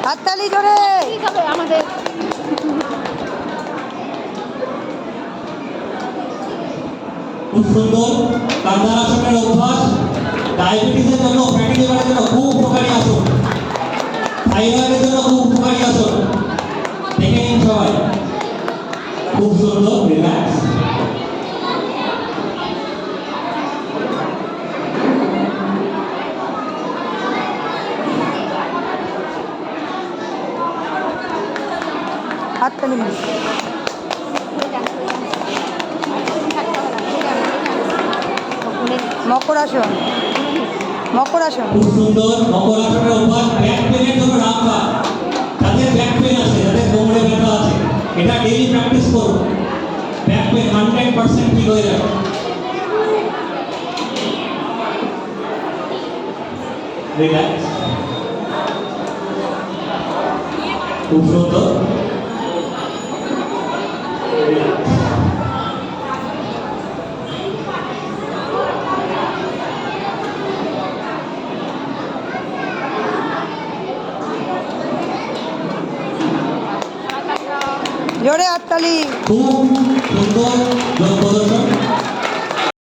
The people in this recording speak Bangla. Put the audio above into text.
হাততালি জোরে আমাদের খুব সুন্দর কান্দারাসনের অভ্যাস ডায়াবেটিসের জন্য, ফ্যাটি লিভারের জন্য খুব উপকারী আসন, থাইরয়েডের জন্য খুব উপকারী আসন। দেখে নিন সবাই, খুব সুন্দর, রিল্যাক্স। হাততালি মকরাসন মকরাসন খুব সুন্দর মকরাসনের অভ্যাস ব্যাক পেনের জন্য রামবাণ। যাদের ব্যাক পেন আছে, যাদের কোমরে ব্যথা আছে, এটা ডেইলি প্র্যাকটিস করুন। ব্যাক পেন 100% ঠিক হয়ে যাবে। রিল্যাক্স, খুব সুন্দর। জোরে হাততালি খুব সুন্দর।